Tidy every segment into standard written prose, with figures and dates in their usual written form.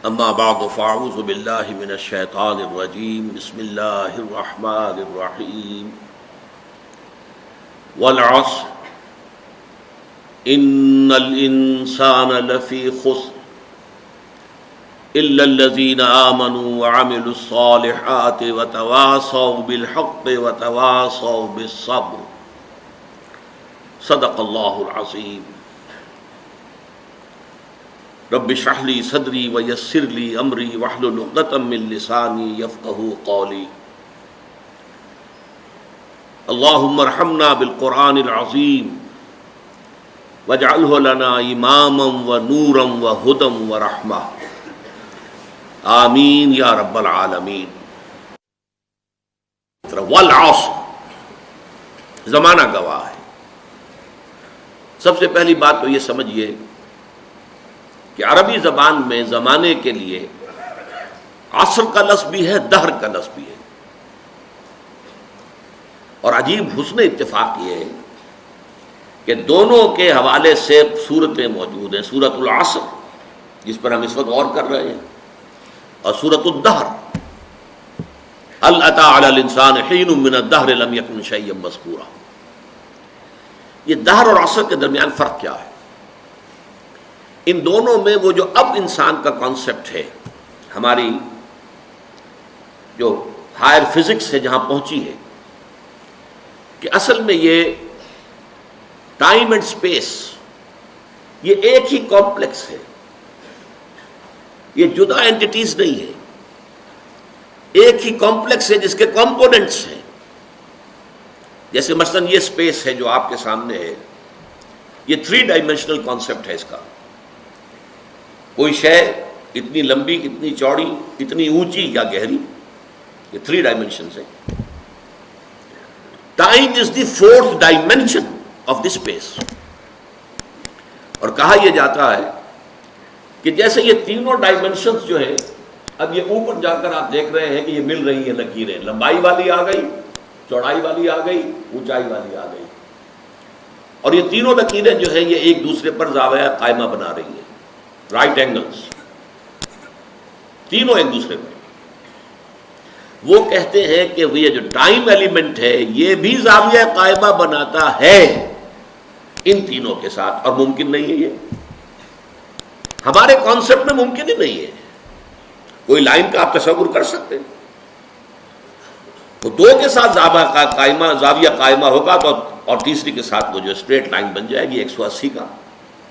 اما بعد فاعوذ باللہ من الشیطان الرجیم بسم اللہ الرحمن الرحیم والعصر ان الانسان لفی خسر الا الذین آمنوا وعملوا الصالحات وتواصوا بالحق وتواصوا بالصبر صدق اللہ العظیم رب اشرح لی صدری ویسر لی امری واحلل عقدۃ من لسانی یفقہوا قولی اللہم ارحمنا بالقرآن العظیم واجعلہ لنا اماما ونورا وہدی ورحمہ آمین یا رب العالمین۔ والعصر، زمانہ گواہ ہے۔ سب سے پہلی بات تو یہ سمجھیے کہ عربی زبان میں زمانے کے لیے عصر کا لفظ بھی ہے، دہر کا لفظ بھی ہے، اور عجیب حسن اتفاق یہ ہے کہ دونوں کے حوالے سے صورتیں موجود ہیں، سورۃ العصر جس پر ہم اس وقت غور کر رہے ہیں، اور سورۃ الدہر هل اتى على الانسان حين من الدهر لم يكن شيئا مذكورا۔ یہ دہر اور عصر کے درمیان فرق کیا ہے؟ ان دونوں میں وہ جو اب انسان کا کانسیپٹ ہے، ہماری جو ہائر فزکس ہے جہاں پہنچی ہے، کہ اصل میں یہ ٹائم اینڈ سپیس یہ ایک ہی کمپلیکس ہے، یہ جدا اینٹیٹیز نہیں ہے، ایک ہی کمپلیکس ہے جس کے کمپوننٹس ہیں۔ جیسے مثلا یہ سپیس ہے جو آپ کے سامنے ہے، یہ 3 ڈائمینشنل کانسیپٹ ہے اس کا۔ کوئی شے اتنی لمبی، اتنی چوڑی، اتنی اونچی یا گہری، یہ 3 ڈائمینشنز ہیں۔ Time is the 4th dimension of the space, اور کہا یہ جاتا ہے کہ جیسے یہ تینوں ڈائمینشنز جو ہے، اب یہ اوپر جا کر آپ دیکھ رہے ہیں کہ یہ مل رہی ہیں لکیریں، لمبائی والی آ گئی، چوڑائی والی آ گئی، اونچائی والی آ گئی، اور یہ تینوں لکیریں جو ہیں یہ ایک دوسرے پر زاویہ قائمہ بنا رہی ہیں، رائٹ اینگلز، تینوں ایک دوسرے پر۔ وہ کہتے ہیں کہ یہ جو ٹائم ایلیمنٹ ہے یہ بھی زاویہ قائمہ بناتا ہے ان تینوں کے ساتھ، اور ممکن نہیں ہے، یہ ہمارے کانسیپٹ میں ممکن ہی نہیں ہے۔ کوئی لائن کا آپ تصور کر سکتے ہیں؟ تو 2 کے ساتھ زاویہ قائمہ ہوگا تو، اور تیسری کے ساتھ وہ جو اسٹریٹ لائن بن جائے گی، 180 کا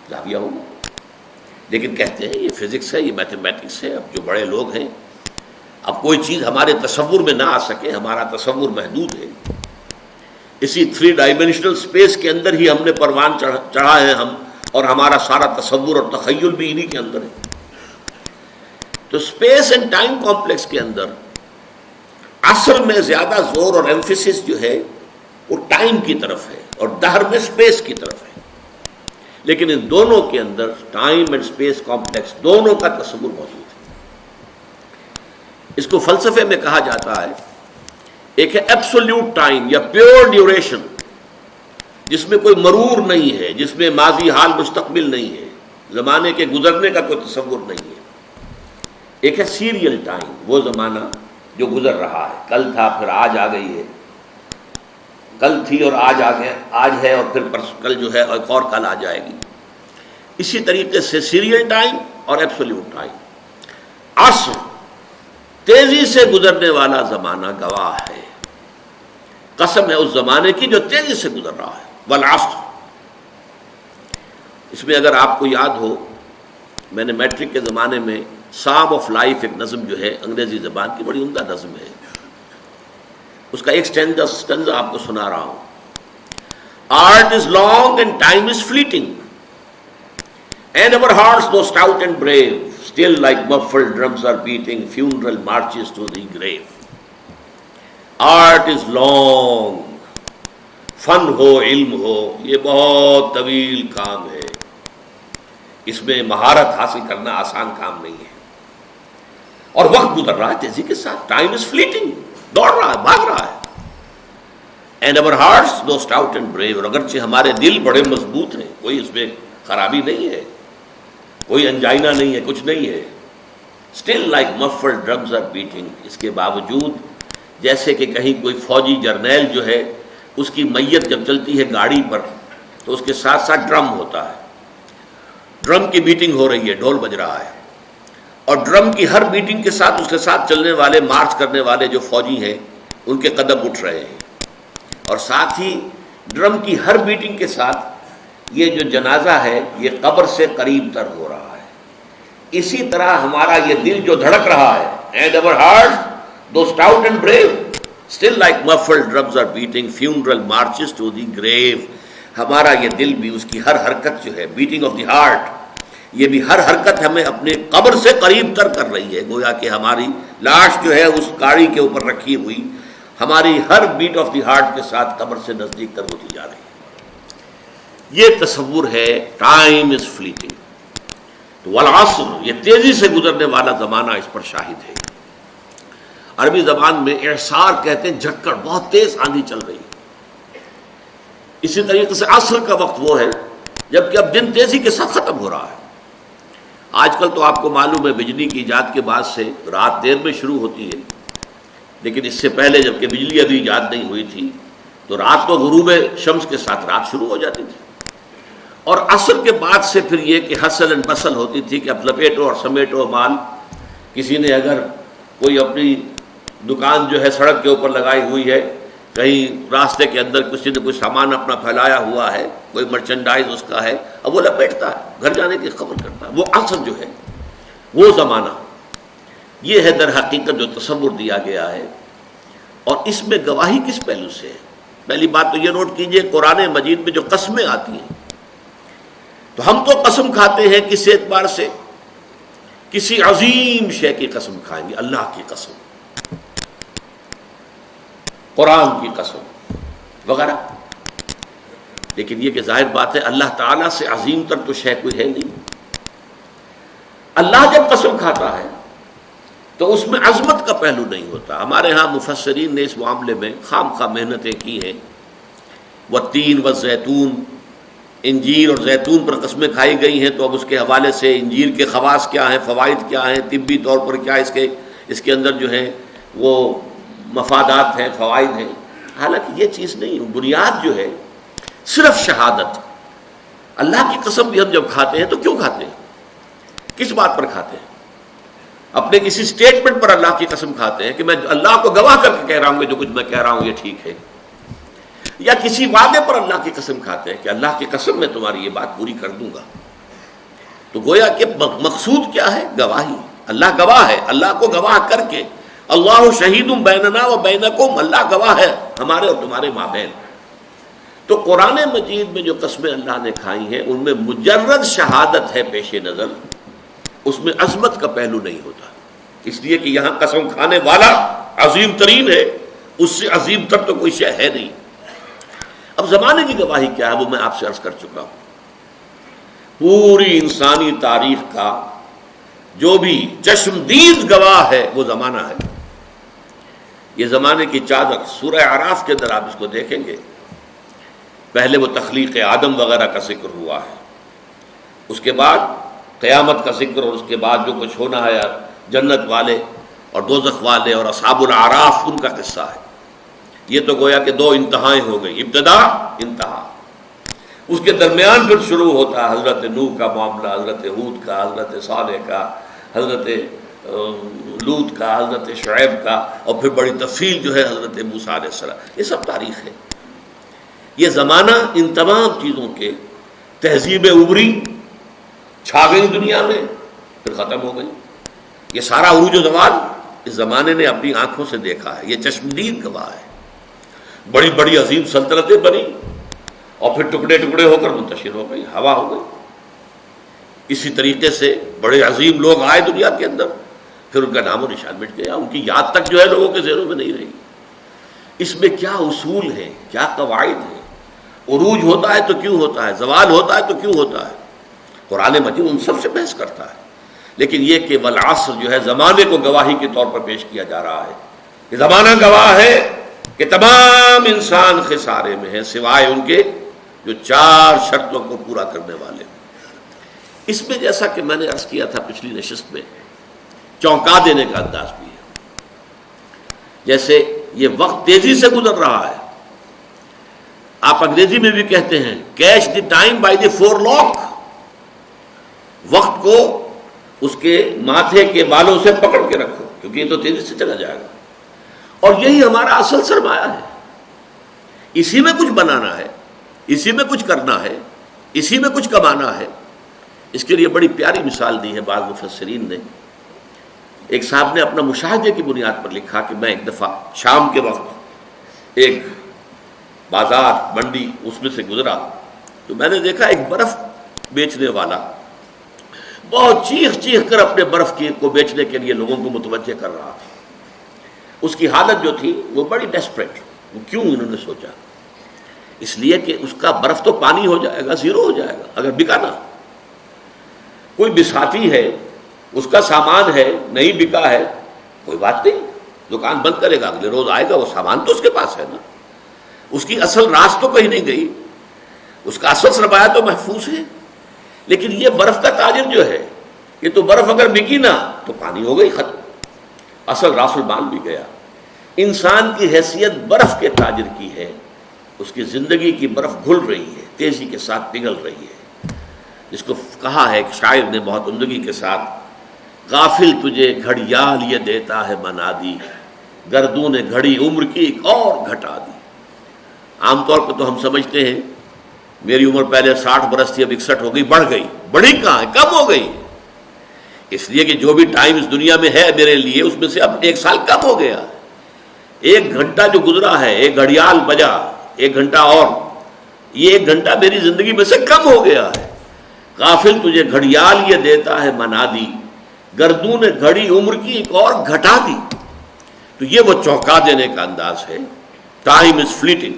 زاویہ ہوگا۔ لیکن کہتے ہیں یہ فزکس ہے، یہ میتھمیٹکس ہے، اب جو بڑے لوگ ہیں، اب کوئی چیز ہمارے تصور میں نہ آ سکے، ہمارا تصور محدود ہے، اسی 3 ڈائمینشنل اسپیس کے اندر ہی ہم نے پروان چڑھا ہے ہم، اور ہمارا سارا تصور اور تخیل بھی انہی کے اندر ہے۔ تو اسپیس اینڈ ٹائم کمپلیکس کے اندر عصر میں زیادہ زور اور ایمفیسس جو ہے وہ ٹائم کی طرف ہے، اور دہر میں اسپیس کی طرف ہے، لیکن ان دونوں کے اندر ٹائم اینڈ اسپیس کمپلیکس دونوں کا تصور موجود ہے۔ اس کو فلسفے میں کہا جاتا ہے، ایک ہے ایبسولوٹ ٹائم یا پیور ڈیوریشن، جس میں کوئی مرور نہیں ہے، جس میں ماضی، حال، مستقبل نہیں ہے، زمانے کے گزرنے کا کوئی تصور نہیں ہے۔ ایک ہے سیریل ٹائم، وہ زمانہ جو گزر رہا ہے، کل تھا پھر آج آ گئی ہے، کل تھی اور آج آ گیا، آج ہے اور پھر کل جو ہے ایک اور کل آ جائے گی۔ اسی طریقے سے سیریل ٹائم اور ایبسولوٹ ٹائم۔ عصر تیزی سے گزرنے والا زمانہ گواہ ہے، قسم ہے اس زمانے کی جو تیزی سے گزر رہا ہے۔ والعصر، اس میں اگر آپ کو یاد ہو، میں نے میٹرک کے زمانے میں سام آف لائف ایک نظم جو ہے انگریزی زبان کی بڑی عمدہ نظم ہے، اس کا ایک سٹینزا آپ کو سنا رہا ہوں۔ Art is long and time is fleeting and our hearts though stout and brave still like muffled drums are beating funeral marches to the grave۔ Art is long, فن ہو، علم ہو، یہ بہت طویل کام ہے، اس میں مہارت حاصل کرنا آسان کام نہیں ہے، اور وقت گزر رہا ہے تیزی کے ساتھ، ٹائم از فلیٹنگ، دوڑ رہا ہے، بھاگ رہا ہے۔ And our hearts though stout and brave، اور اگرچہ ہمارے دل بڑے مضبوط ہیں، کوئی اس میں خرابی نہیں ہے، کوئی انجائنا نہیں ہے، کچھ نہیں ہے، still like muffled drums are beating. اس کے باوجود جیسے کہ کہیں کوئی فوجی جرنیل جو ہے اس کی میت جب چلتی ہے گاڑی پر تو اس کے ساتھ ساتھ ڈرم ہوتا ہے، ڈرم کی بیٹنگ ہو رہی ہے، ڈھول بج رہا ہے، اور ڈرم کی ہر بیٹنگ کے ساتھ اس کے ساتھ چلنے والے، مارچ کرنے والے جو فوجی ہیں ان کے قدم اٹھ رہے ہیں، اور ساتھ ہی ڈرم کی ہر بیٹنگ کے ساتھ یہ جو جنازہ ہے یہ قبر سے قریب تر ہو رہا ہے۔ اسی طرح ہمارا یہ دل جو دھڑک رہا ہے، and our hearts, though stout and brave, still like muffled drums are beating funeral marches to the grave. ہمارا یہ دل بھی اس کی ہر حرکت جو ہے، بیٹنگ آف دی ہارٹ، یہ بھی ہر حرکت ہمیں اپنے قبر سے قریب تر کر رہی ہے، گویا کہ ہماری لاش جو ہے اس گاڑی کے اوپر رکھی ہوئی ہماری ہر بیٹ آف دی ہارٹ کے ساتھ قبر سے نزدیک تر ہوتی جا رہی ہے۔ یہ تصور ہے ٹائم از فلیٹنگ، تو والعصر، یہ تیزی سے گزرنے والا زمانہ اس پر شاہد ہے۔ عربی زبان میں اعصار کہتے ہیں جھکڑ، بہت تیز آندھی چل رہی ہے۔ اسی طریقے سے عصر کا وقت وہ ہے جبکہ اب دن تیزی کے ساتھ ختم ہو رہا ہے۔ آج کل تو آپ کو معلوم ہے بجلی کی ایجاد کے بعد سے رات دیر میں شروع ہوتی ہے، لیکن اس سے پہلے جبکہ بجلی ابھی ایجاد نہیں ہوئی تھی تو رات کو غروب شمس کے ساتھ رات شروع ہو جاتی تھی، اور عصر کے بعد سے پھر یہ کہ حسل اینڈ بسل ہوتی تھی کہ اب لپیٹو اور سمیٹو مال۔ کسی نے اگر کوئی اپنی دکان جو ہے سڑک کے اوپر لگائی ہوئی ہے، کہیں راستے کے اندر کسی نے کوئی سامان اپنا پھیلایا ہوا ہے، کوئی مرچنڈائز اس کا ہے، اب وہ لپیٹتا ہے، گھر جانے کی خبر کرتا ہے۔ وہ عصر جو ہے، وہ زمانہ، یہ ہے در حقیقت جو تصور دیا گیا ہے۔ اور اس میں گواہی کس پہلو سے ہے؟ پہلی بات تو یہ نوٹ کیجئے، قرآن مجید میں جو قسمیں آتی ہیں تو ہم تو قسم کھاتے ہیں کس اعتبار سے، کسی عظیم شے کی قسم کھائیں گے، اللہ کی قسم، قرآن کی قسم وغیرہ، لیکن یہ کہ ظاہر بات ہے اللہ تعالیٰ سے عظیم تر تو شے کوئی ہے نہیں۔ اللہ جب قسم کھاتا ہے تو اس میں عظمت کا پہلو نہیں ہوتا۔ ہمارے ہاں مفسرین نے اس معاملے میں خام خواہ محنتیں کی ہیں۔ والتین والزیتون، انجیر اور زیتون پر قسمیں کھائی گئی ہیں، تو اب اس کے حوالے سے انجیر کے خواص کیا ہیں، فوائد کیا ہیں، طبی طور پر کیا اس کے اندر جو ہے وہ مفادات ہیں، فوائد ہیں۔ حالانکہ یہ چیز نہیں، بنیاد جو ہے صرف شہادت۔ اللہ کی قسم بھی ہم جب کھاتے ہیں تو کیوں کھاتے ہیں؟ کس بات پر کھاتے ہیں؟ اپنے کسی سٹیٹمنٹ پر اللہ کی قسم کھاتے ہیں کہ میں اللہ کو گواہ کر کے کہہ رہا ہوں کہ جو کچھ میں کہہ رہا ہوں یہ ٹھیک ہے، یا کسی وعدے پر اللہ کی قسم کھاتے ہیں کہ اللہ کی قسم میں تمہاری یہ بات پوری کر دوں گا۔ تو گویا کہ مقصود کیا ہے؟ گواہی۔ اللہ گواہ ہے، اللہ کو گواہ کر کے، اللہ شہید بیننا و بینکم، اللہ گواہ ہے ہمارے اور تمہارے مابین۔ تو قرآن مجید میں جو قسمیں اللہ نے کھائی ہیں ان میں مجرد شہادت ہے پیش نظر، اس میں عظمت کا پہلو نہیں ہوتا، اس لیے کہ یہاں قسم کھانے والا عظیم ترین ہے، اس سے عظیم تر تو کوئی شے ہے نہیں۔ اب زمانے کی گواہی کیا ہے وہ میں آپ سے عرض کر چکا ہوں۔ پوری انسانی تاریخ کا جو بھی چشمدید گواہ ہے وہ زمانہ ہے۔ یہ زمانے کی چادر، سورہ اعراف کے اندر آپ اس کو دیکھیں گے، پہلے وہ تخلیق آدم وغیرہ کا ذکر ہوا ہے، اس کے بعد قیامت کا ذکر، اور اس کے بعد جو کچھ ہونا ہے جنت والے اور دوزخ والے اور اصحاب الاعراف ان کا قصہ ہے۔ یہ تو گویا کہ دو انتہائیں ہو گئی، ابتدا انتہا۔ اس کے درمیان پھر شروع ہوتا ہے حضرت نوح کا معاملہ، حضرت ہود کا، حضرت صالح کا، حضرت لوط کا، حضرت شعیب کا، اور پھر بڑی تفصیل جو ہے حضرت موسیٰ علیہ السلام۔ یہ سب تاریخ ہے۔ یہ زمانہ ان تمام چیزوں کے تہذیب ابری چھا گئی دنیا میں، پھر ختم ہو گئی۔ یہ سارا عروج و زوال اس زمانے نے اپنی آنکھوں سے دیکھا ہے، یہ چشمدید گواہ ہے۔ بڑی بڑی عظیم سلطنتیں بنی اور پھر ٹکڑے ٹکڑے ہو کر منتشر ہو گئی، ہوا ہو گئی۔ اسی طریقے سے بڑے عظیم لوگ آئے دنیا کے اندر، پھر ان کا نام و نشان مٹ گیا، ان کی یاد تک جو ہے لوگوں کے ذہنوں میں نہیں رہی۔ اس میں کیا اصول ہیں، کیا قواعد ہیں؟ عروج ہوتا ہے تو کیوں ہوتا ہے، زوال ہوتا ہے تو کیوں ہوتا ہے؟ قرآن مجید ان سب سے بحث کرتا ہے، لیکن یہ کہ والعصر جو ہے زمانے کو گواہی کے طور پر پیش کیا جا رہا ہے کہ زمانہ گواہ ہے کہ تمام انسان خسارے میں ہے سوائے ان کے جو چار شرطوں کو پورا کرنے والے ہیں۔ اس میں جیسا کہ میں نے عرض کیا تھا پچھلی نشست میں چونکا دینے کا انداز بھی ہے. جیسے یہ وقت تیزی سے گزر رہا ہے، آپ انگریزی میں بھی کہتے ہیں catch the time by the forelock, وقت کو اس کے ماتھے کے بالوں سے پکڑ کے رکھو کیونکہ یہ تو تیزی سے چلا جائے گا. اور یہی ہمارا اصل سرمایہ ہے، اسی میں کچھ بنانا ہے، اسی میں کچھ کرنا ہے، اسی میں کچھ کمانا ہے. اس کے لیے بڑی پیاری مثال دی ہے بعض مفسرین نے. ایک صاحب نے اپنا مشاہدے کی بنیاد پر لکھا کہ میں ایک دفعہ شام کے وقت ایک بازار منڈی اس میں سے گزرا تو میں نے دیکھا ایک برف بیچنے والا بہت چیخ چیخ کر اپنے برف کو بیچنے کے لیے لوگوں کو متوجہ کر رہا تھا. اس کی حالت جو تھی وہ بڑی ڈیسپریٹ. وہ کیوں انہوں نے سوچا؟ اس لیے کہ اس کا برف تو پانی ہو جائے گا، زیرو ہو جائے گا اگر بکا نہ. کوئی بساتی ہے، اس کا سامان ہے، نہیں بکا ہے، کوئی بات نہیں، دکان بند کرے گا، اگلے روز آئے گا، وہ سامان تو اس کے پاس ہے نا. اس کی اصل راس تو کہیں نہیں گئی، اس کا اصل سرمایہ تو محفوظ ہے. لیکن یہ برف کا تاجر جو ہے، یہ تو برف اگر بکی نہ تو پانی ہو گئی، ختم، اصل راس المال بھی گیا. انسان کی حیثیت برف کے تاجر کی ہے، اس کی زندگی کی برف گھل رہی ہے، تیزی کے ساتھ پگھل رہی ہے. جس کو کہا ہے ایک شاعر نے بہت عمدگی کے ساتھ، غافل تجھے گھڑیال یہ دیتا ہے منادی، گردوں نے گھڑی عمر کی ایک اور گھٹا دی. عام طور پہ تو ہم سمجھتے ہیں میری عمر پہلے 60 برس تھی، اب 61 ہو گئی، بڑھ گئی. بڑھی کہاں ہے، کم ہو گئی. اس لیے کہ جو بھی ٹائم اس دنیا میں ہے میرے لیے، اس میں سے اب 1 سال کم ہو گیا. 1 گھنٹہ جو گزرا ہے، 1 گھڑیال بجا، 1 گھنٹہ اور، یہ 1 گھنٹہ میری زندگی میں سے کم ہو گیا ہے. غافل تجھے گھڑیال یہ دیتا ہے منادی، گردوں نے گھڑی عمر کی ایک اور گھٹا دی. تو یہ وہ چونکا دینے کا انداز ہے. Time is fleeting,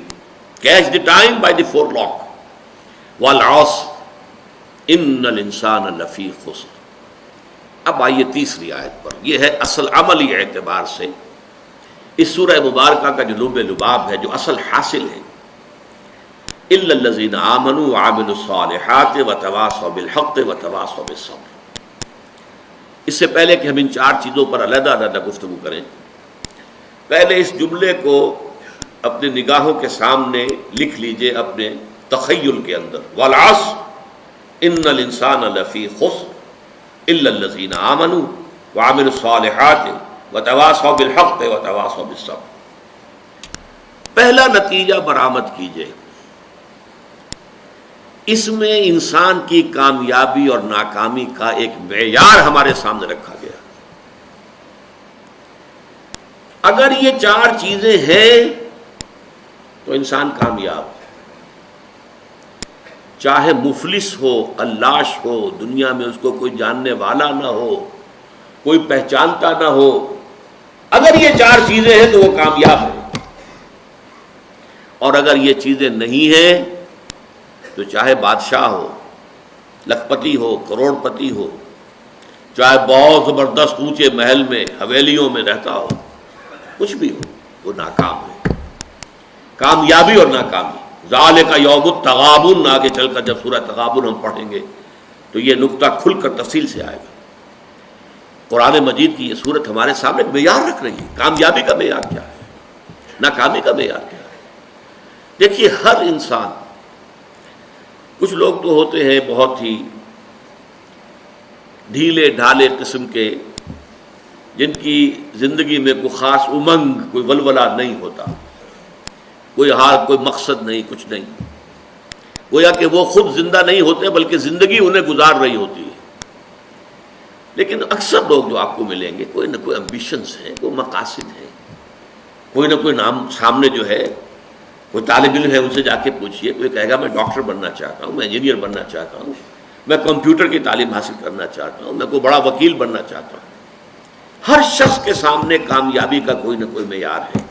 catch the time by the forelock. والعصر ان الانسان لفی خسر. اب آئیے تیسری آیت پر. یہ ہے اصل عملی اعتبار سے اس سورہ مبارکہ کا جو لب لباب ہے، جو اصل حاصل ہے. الا الذین آمنوا وعملوا الصالحات وتواصوا بالحق وتواصوا بالصبر. اس سے پہلے کہ ہم ان 4 چیزوں پر علیحدہ علیحدہ گفتگو کریں، پہلے اس جملے کو اپنی نگاہوں کے سامنے لکھ لیجئے، اپنے تخیل کے اندر. والعصر ان الانسان لفی خسر الا الذین آمنوا وعملوا الصالحات وتواصوا بالحق وتواصوا بالصبر. پہلا نتیجہ برآمد کیجئے، اس میں انسان کی کامیابی اور ناکامی کا ایک معیار ہمارے سامنے رکھا گیا. اگر یہ 4 چیزیں ہیں تو انسان کامیاب ہے. چاہے مفلس ہو، قلاش ہو، دنیا میں اس کو کوئی جاننے والا نہ ہو، کوئی پہچانتا نہ ہو، اگر یہ 4 چیزیں ہیں تو وہ کامیاب ہے. اور اگر یہ چیزیں نہیں ہیں تو چاہے بادشاہ ہو، لکھ پتی ہو، کروڑ پتی ہو، چاہے بہت زبردست اونچے محل میں حویلیوں میں رہتا ہو، کچھ بھی ہو، وہ ناکام ہے. کامیابی اور ناکامی، ذالک یوم التغابن، آگے چل کر جب سورہ تغابن ہم پڑھیں گے تو یہ نقطہ کھل کر تفصیل سے آئے گا. قرآن مجید کی یہ صورت ہمارے سامنے ایک معیار رکھ رہی ہے. کامیابی کا معیار کیا ہے، ناکامی کا معیار کیا ہے. دیکھیے ہر انسان، کچھ لوگ تو ہوتے ہیں بہت ہی ڈھیلے ڈھالے قسم کے، جن کی زندگی میں کوئی خاص امنگ، کوئی ولولہ نہیں ہوتا، کوئی حال، کوئی مقصد نہیں، کچھ نہیں. گویا کہ وہ خود زندہ نہیں ہوتے بلکہ زندگی انہیں گزار رہی ہوتی ہے. لیکن اکثر لوگ جو آپ کو ملیں گے، کوئی نہ کوئی امبیشنز ہیں، کوئی مقاصد ہیں، کوئی نہ کوئی نام سامنے جو ہے. کوئی طالب علم ہے، ان سے جا کے پوچھئے، کوئی کہے گا میں ڈاکٹر بننا چاہتا ہوں، میں انجینئر بننا چاہتا ہوں، میں کمپیوٹر کی تعلیم حاصل کرنا چاہتا ہوں، میں کوئی بڑا وکیل بننا چاہتا ہوں. ہر شخص کے سامنے کامیابی کا کوئی نہ کوئی معیار ہے.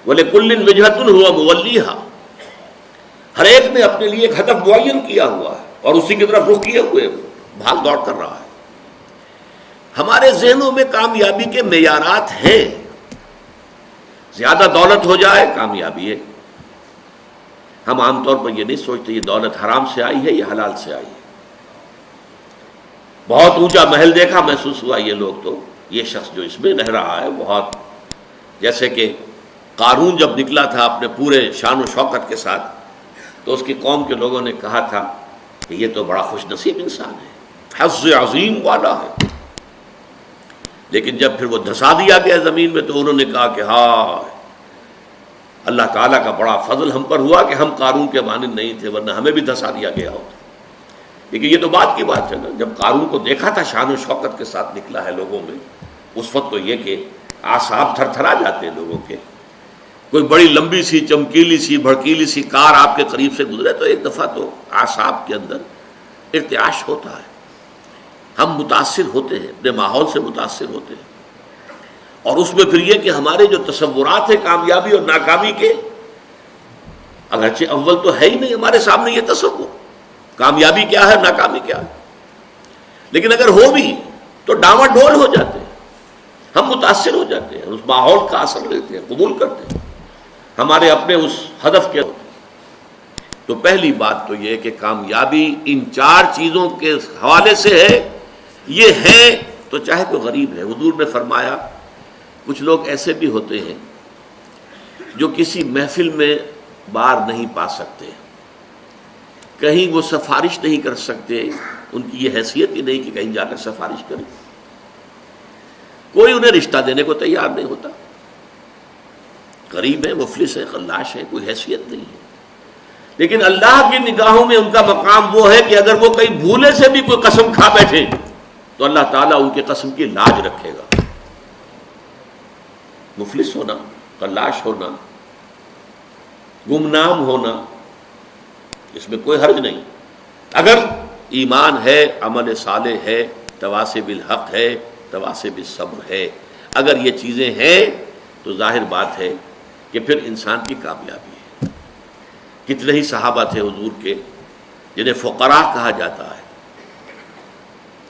وَلِكُلٍّ وِجْهَةٌ هُوَ مُوَلِّيهَا. ہر ایک نے اپنے لیے ایک ہدف معین کیا ہوا ہے اور اسی کی طرف رخ کیے ہوئے بھاگ دوڑ کر رہا ہے. ہمارے ذہنوں میں کامیابی کے معیارات ہیں. زیادہ دولت ہو جائے کامیابی ہے. ہم عام طور پر یہ نہیں سوچتے یہ دولت حرام سے آئی ہے یا حلال سے آئی ہے. بہت اونچا محل دیکھا، محسوس ہوا یہ لوگ تو یہ شخص جو اس میں رہ رہا ہے بہت، جیسے کہ قارون جب نکلا تھا اپنے پورے شان و شوکت کے ساتھ تو اس کی قوم کے لوگوں نے کہا تھا کہ یہ تو بڑا خوش نصیب انسان ہے، حظ عظیم والا ہے، لیکن جب پھر وہ دھسا دیا گیا زمین میں تو انہوں نے کہا کہ ہاں اللہ تعالیٰ کا بڑا فضل ہم پر ہوا کہ ہم قارون کے مانند نہیں تھے، ورنہ ہمیں بھی دھسا دیا گیا ہوتا۔ لیکن یہ تو بات کی بات ہے نا، جب قارون کو دیکھا تھا شان و شوکت کے ساتھ نکلا ہے لوگوں میں، اس وقت تو یہ کہ اعصاب تھر تھرا جاتے ہیں لوگوں کے۔ کوئی بڑی لمبی سی چمکیلی سی بھڑکیلی سی کار آپ کے قریب سے گزرے تو ایک دفعہ تو اعصاب کے اندر ارتعاش ہوتا ہے، ہم متاثر ہوتے ہیں، اپنے ماحول سے متاثر ہوتے ہیں، اور اس میں پھر یہ کہ ہمارے جو تصورات ہیں کامیابی اور ناکامی کے، اگرچہ اول تو ہے ہی نہیں ہمارے سامنے یہ تصور کامیابی کیا ہے ناکامی کیا ہے، لیکن اگر ہو بھی تو ڈاواں ڈول ہو جاتے ہیں، ہم متاثر ہو جاتے ہیں، اس ماحول کا اثر لیتے ہیں، قبول کرتے ہیں، ہمارے اپنے اس ہدف کے۔ تو پہلی بات تو یہ کہ کامیابی ان چار چیزوں کے حوالے سے ہے، یہ ہے تو چاہے کوئی غریب ہے۔ حضور نے فرمایا کچھ لوگ ایسے بھی ہوتے ہیں جو کسی محفل میں بار نہیں پا سکتے، کہیں وہ سفارش نہیں کر سکتے، ان کی یہ حیثیت ہی نہیں کہ کہیں جا کر سفارش کریں، کوئی انہیں رشتہ دینے کو تیار نہیں ہوتا، غریب ہے، مفلس ہے، خلاش ہے، کوئی حیثیت نہیں ہے، لیکن اللہ کی نگاہوں میں ان کا مقام وہ ہے کہ اگر وہ کہیں بھولے سے بھی کوئی قسم کھا بیٹھے تو اللہ تعالیٰ ان کی قسم کی لاج رکھے گا۔ مفلس ہونا، خلاش ہونا، گمنام ہونا، اس میں کوئی حرج نہیں، اگر ایمان ہے، عمل صالح ہے، تواصی بالحق ہے، تواصی بالصبر ہے، اگر یہ چیزیں ہیں تو ظاہر بات ہے کہ پھر انسان کی کامیابی ہے۔ کتنے ہی صحابہ تھے حضور کے جنہیں فقراء کہا جاتا ہے،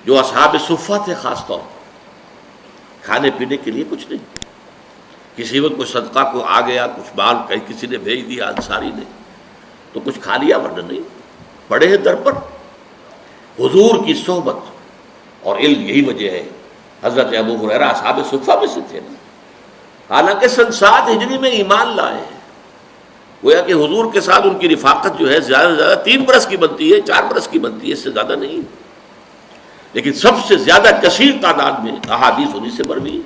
جو اصحاب صفہ تھے، خاص طور پر کھانے پینے کے لیے کچھ نہیں، کسی وقت کوئی صدقہ کو آ گیا، کچھ مال کہیں کسی نے بھیج دیا انصاری نے تو کچھ کھا لیا، ورنہ نہیں، پڑے ہیں در پر۔ حضور کی صحبت اور علم یہی وجہ ہے، حضرت ابو ہریرہ اصحاب صفہ میں سے تھے، حالانکہ سن 7 ہجری میں ایمان لائے ہیں، گویا کہ حضور کے ساتھ ان کی رفاقت جو ہے زیادہ سے زیادہ 3 برس کی بنتی ہے، 4 برس کی بنتی ہے، اس سے زیادہ نہیں، لیکن سب سے زیادہ کثیر تعداد میں احادیث انہی سے مروی،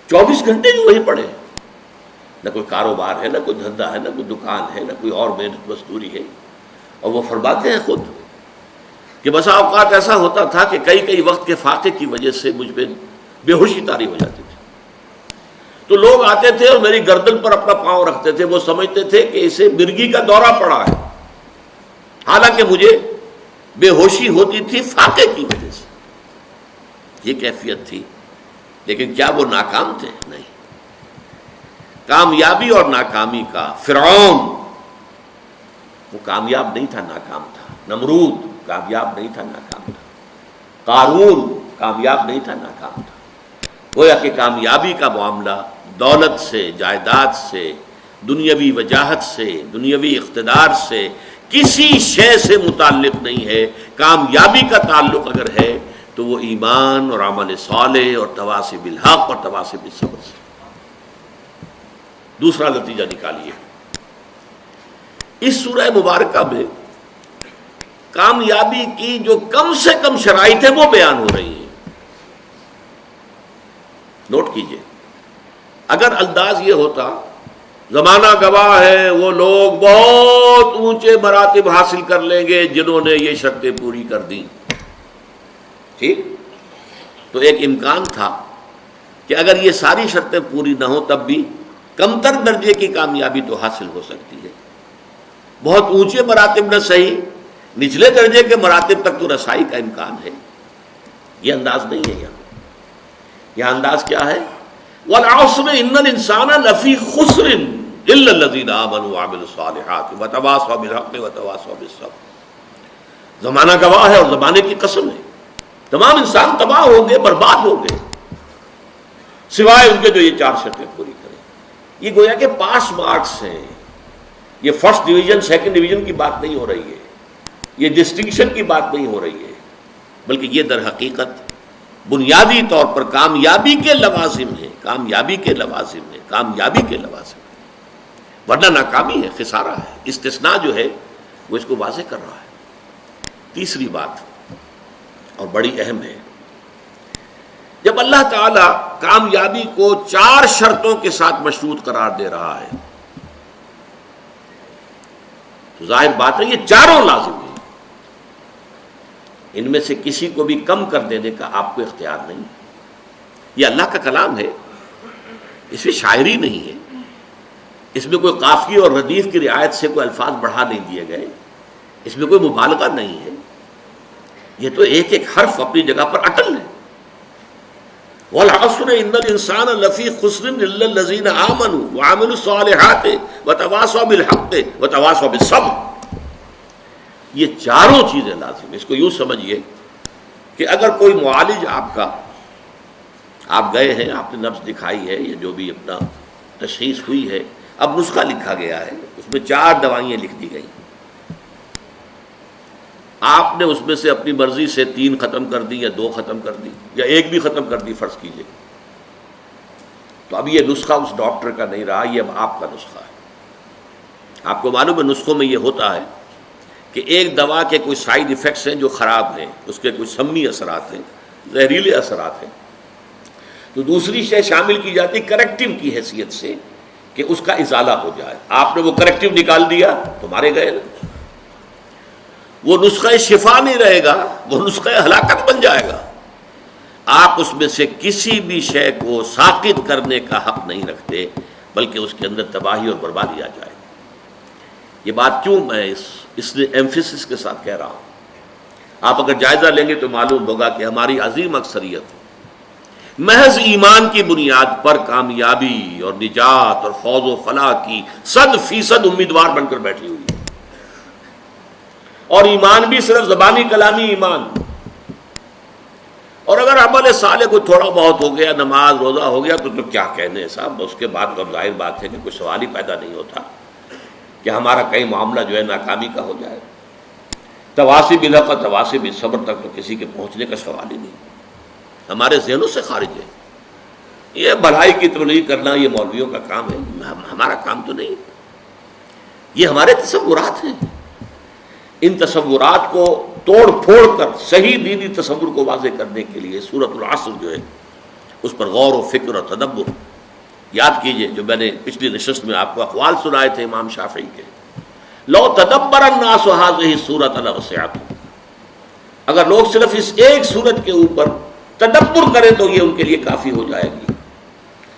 24 گھنٹے بھی وہی پڑے، نہ کوئی کاروبار ہے، نہ کوئی دھندا ہے، نہ کوئی دکان ہے، نہ کوئی اور محنت مزدوری ہے، اور وہ فرماتے ہیں خود کہ بسا اوقات ایسا ہوتا تھا کہ کئی وقت کے فاقے کی وجہ سے مجھ پہ بے ہوشی طاری ہو جاتی تھی، تو لوگ آتے تھے اور میری گردن پر اپنا پاؤں رکھتے تھے، وہ سمجھتے تھے کہ اسے مرگی کا دورہ پڑا ہے، حالانکہ مجھے بے ہوشی ہوتی تھی فاقے کی وجہ سے، یہ کیفیت تھی۔ لیکن کیا وہ ناکام تھے؟ نہیں، کامیابی اور ناکامی کا، فرعون وہ کامیاب نہیں تھا، ناکام تھا، نمرود کامیاب نہیں تھا، ناکام تھا، قارون کامیاب نہیں تھا، ناکام تھا۔ گویا کہ کامیابی کا معاملہ دولت سے، جائیداد سے، دنیاوی وجاہت سے، دنیاوی اقتدار سے، کسی شے سے متعلق نہیں ہے۔ کامیابی کا تعلق اگر ہے تو وہ ایمان اور عمل صالح اور تواصی بالحق اور تواصی بالصبر سے۔ دوسرا نتیجہ نکالیے، اس سورہ مبارکہ میں کامیابی کی جو کم سے کم شرائط ہیں وہ بیان ہو رہی ہیں۔ نوٹ کیجئے، اگر انداز یہ ہوتا زمانہ گواہ ہے وہ لوگ بہت اونچے مراتب حاصل کر لیں گے جنہوں نے یہ شرطیں پوری کر دیں، ٹھیک، تو ایک امکان تھا کہ اگر یہ ساری شرطیں پوری نہ ہوں تب بھی کمتر درجے کی کامیابی تو حاصل ہو سکتی ہے، بہت اونچے مراتب نہ صحیح، نچلے درجے کے مراتب تک تو رسائی کا امکان ہے۔ یہ انداز نہیں ہے یہاں انداز کیا ہے؟ وَالْعَصْرِ إِنَّ الْإِنسَانَ لَفِي خُسْرٍ إِلَّا الَّذِينَ آمَنُوا وَعَمِلُوا الصَّالِحَاتِ وَتَوَاصَوْا بِالْحَقِّ وَتَوَاصَوْا بِالصَّبْرِ۔ زمانہ گواہ ہے اور زمانے کی قسم ہے، تمام انسان تباہ ہوں گے، برباد ہوں گے، سوائے ان کے جو یہ 4 شرطیں پوری کریں۔ یہ گویا کہ پاس مارکس ہیں، یہ فرسٹ ڈویژن سیکنڈ ڈویژن کی بات نہیں ہو رہی ہے، یہ ڈسٹنکشن کی بات نہیں ہو رہی ہے، بلکہ یہ در حقیقت بنیادی طور پر کامیابی کے لوازم ہیں، کامیابی کے لوازم ہیں، کامیابی کے لوازم ہیں، ورنہ ناکامی ہے، خسارہ ہے۔ استثناء جو ہے وہ اس کو واضح کر رہا ہے۔ تیسری بات اور بڑی اہم ہے، جب اللہ تعالیٰ کامیابی کو 4 شرطوں کے ساتھ مشروط قرار دے رہا ہے تو ظاہر بات ہے یہ چاروں لازم ہیں، ان میں سے کسی کو بھی کم کر دینے کا آپ کو اختیار نہیں۔ یہ اللہ کا کلام ہے، اس میں شاعری نہیں ہے، اس میں کوئی قافیے اور ردیف کی رعایت سے کوئی الفاظ بڑھا نہیں دیے گئے، اس میں کوئی مبالغہ نہیں ہے، یہ تو ایک ایک حرف اپنی جگہ پر اٹل ہے۔ وَالْعَصْرِ إِنَّ الْإِنسَانَ لَفِي خُسْرٍ إِلَّا الَّذِينَ آمَنُوا وَعَمِلُوا الصَّالِحَاتِ وَتَوَاصَوْا بِالْحَقِّ وَتَوَاصَوْا بِالصَّبْرِ۔ یہ چاروں چیزیں لازم ہیں۔ اس کو یوں سمجھیے کہ اگر کوئی معالج آپ گئے ہیں، آپ نے نبض دکھائی ہے، یہ جو بھی اپنا تشخیص ہوئی ہے، اب نسخہ لکھا گیا ہے، اس میں 4 دوائیں لکھ دی گئی، آپ نے اس میں سے اپنی مرضی سے 3 ختم کر دی یا 2 ختم کر دی یا 1 بھی ختم کر دی فرض کیجئے، تو اب یہ نسخہ اس ڈاکٹر کا نہیں رہا، یہ اب آپ کا نسخہ ہے۔ آپ کو معلوم ہے نسخوں میں یہ ہوتا ہے کہ ایک دوا کے کوئی سائیڈ ایفیکٹس ہیں جو خراب ہیں، اس کے کوئی سمی اثرات ہیں، زہریلے اثرات ہیں، تو دوسری شے شامل کی جاتی کریکٹیو کی حیثیت سے کہ اس کا ازالہ ہو جائے۔ آپ نے وہ کریکٹیو نکال دیا تو مارے گئے نا، وہ نسخہ شفا نہیں رہے گا، وہ نسخہ ہلاکت بن جائے گا۔ آپ اس میں سے کسی بھی شے کو ساقط کرنے کا حق نہیں رکھتے، بلکہ اس کے اندر تباہی اور بربادی آ جائے۔ یہ بات کیوں میں اس لیے ایمفیسس کے ساتھ کہہ رہا ہوں، آپ اگر جائزہ لیں گے تو معلوم ہوگا کہ ہماری عظیم اکثریت محض ایمان کی بنیاد پر کامیابی اور نجات اور فوز و فلاح کی 100% امیدوار بن کر بیٹھی ہوئی ہے، اور ایمان بھی صرف زبانی کلامی ایمان، اور اگر عمل صالح کو تھوڑا بہت ہو گیا، نماز روزہ ہو گیا تو کیا کہنے صاحب، اس کے بعد تو ظاہر بات ہے کہ کوئی سوال ہی پیدا نہیں ہوتا کہ ہمارا کئی معاملہ جو ہے ناکامی کا ہو جائے۔ تواصی بالحق اور تواصی بالصبر تک تو کسی کے پہنچنے کا سوال ہی نہیں، ہمارے ذہنوں سے خارج ہے۔ یہ بھلائی کی تبلیغ کرنا یہ مولویوں کا کام ہے، ہمارا کام تو نہیں، یہ ہمارے تصورات ہیں۔ ان تصورات کو توڑ پھوڑ کر صحیح دینی تصور کو واضح کرنے کے لیے سورۃ العصر جو ہے اس پر غور و فکر اور تدبر، یاد کیجئے جو میں نے پچھلی نشست میں آپ کو اقوال سنائے تھے امام شافعی کے، لو تدبر الناس هذه السورۃ لوسعتهم، اگر لوگ صرف اس ایک سورت کے اوپر تدبر کریں تو یہ ان کے لیے کافی ہو جائے گی۔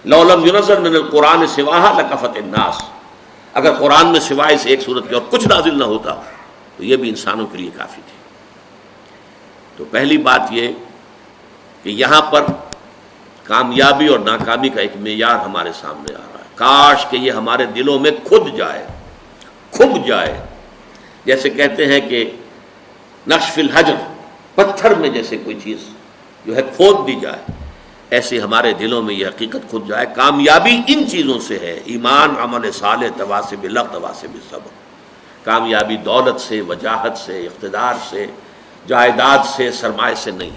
لو لم ينزل من القرآن سواها لكفت الناس، اگر قرآن میں سوائے اس ایک سورت کے اور کچھ نازل نہ ہوتا تو یہ بھی انسانوں کے لیے کافی تھی۔ تو پہلی بات یہ کہ یہاں پر کامیابی اور ناکامی کا ایک معیار ہمارے سامنے آ رہا ہے، کاش کہ یہ ہمارے دلوں میں کھد جائے، جیسے کہتے ہیں کہ نقش فی الحجر، پتھر میں جیسے کوئی چیز جو ہے کھود دی جائے، ایسے ہمارے دلوں میں یہ حقیقت کھد جائے۔ کامیابی ان چیزوں سے ہے، ایمان، عمل صالح، تواصی بالحق، تواصی بالصبر۔ کامیابی دولت سے، وجاہت سے، اقتدار سے، جائیداد سے، سرمایہ سے نہیں۔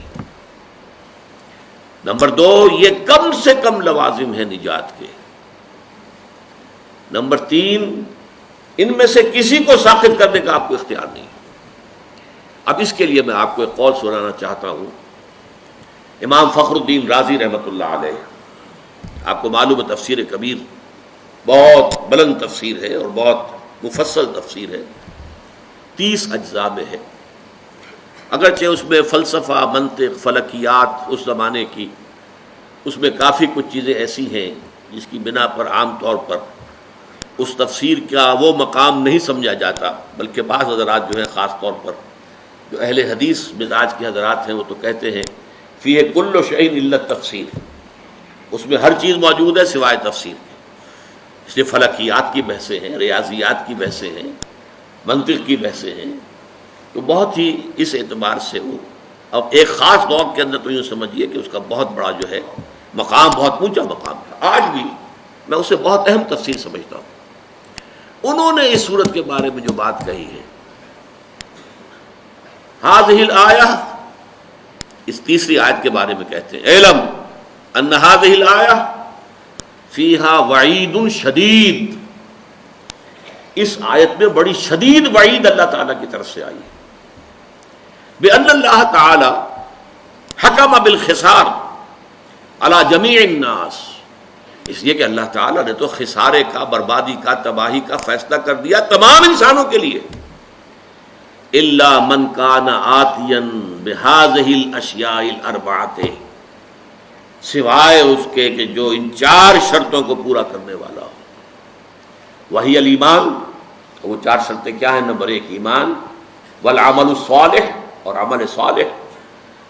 نمبر 2، یہ کم سے کم لوازم ہے نجات کے۔ نمبر 3، ان میں سے کسی کو ساقط کرنے کا آپ کو اختیار نہیں۔ اب اس کے لیے میں آپ کو ایک قول سنانا چاہتا ہوں، امام فخر الدین رازی رحمۃ اللہ علیہ، آپ کو معلوم ہے تفسیر کبیر بہت بلند تفسیر ہے اور بہت مفصل تفسیر ہے، 30 اجزاء میں ہے، اگرچہ اس میں فلسفہ، منطق، فلکیات اس زمانے کی، اس میں کافی کچھ چیزیں ایسی ہیں جس کی بنا پر عام طور پر اس تفسیر کا وہ مقام نہیں سمجھا جاتا، بلکہ بعض حضرات جو ہیں، خاص طور پر جو اہل حدیث مزاج کے حضرات ہیں، وہ تو کہتے ہیں فیہ کل شیء الا التفسیر، اس میں ہر چیز موجود ہے سوائے تفسیر کے۔ اس لیے فلکیات کی بحثیں ہیں، ریاضیات کی بحثیں ہیں، منطق کی بحثیں ہیں، تو بہت ہی اس اعتبار سے وہ اب ایک خاص دور کے اندر تو یوں سمجھیے کہ اس کا بہت بڑا جو ہے مقام، بہت اونچا مقام تھا۔ آج بھی میں اسے بہت اہم تفسیر سمجھتا ہوں۔ انہوں نے اس صورت کے بارے میں جو بات کہی ہے، هذه الآیہ اس تیسری آیت کے بارے میں کہتے ہیں اعلم ان هذه الآیہ فیها وعید شدید، اس آیت میں بڑی شدید وعید اللہ تعالیٰ کی طرف سے آئی ہے، بأن اللہ تعالی حکم بالخسار علی جمیع الناس، اس لیے کہ اللہ تعالیٰ نے تو خسارے کا، بربادی کا، تباہی کا فیصلہ کر دیا تمام انسانوں کے لیے، الا من کان آتیا بہذہ الاشیاء الاربعۃ، سوائے اس کے کہ جو ان 4 شرطوں کو پورا کرنے والا ہو، وہی الایمان، وہ 4 شرطیں کیا ہیں؟ نمبر 1 ایمان، والعمل الصالح، اور عمل صالح،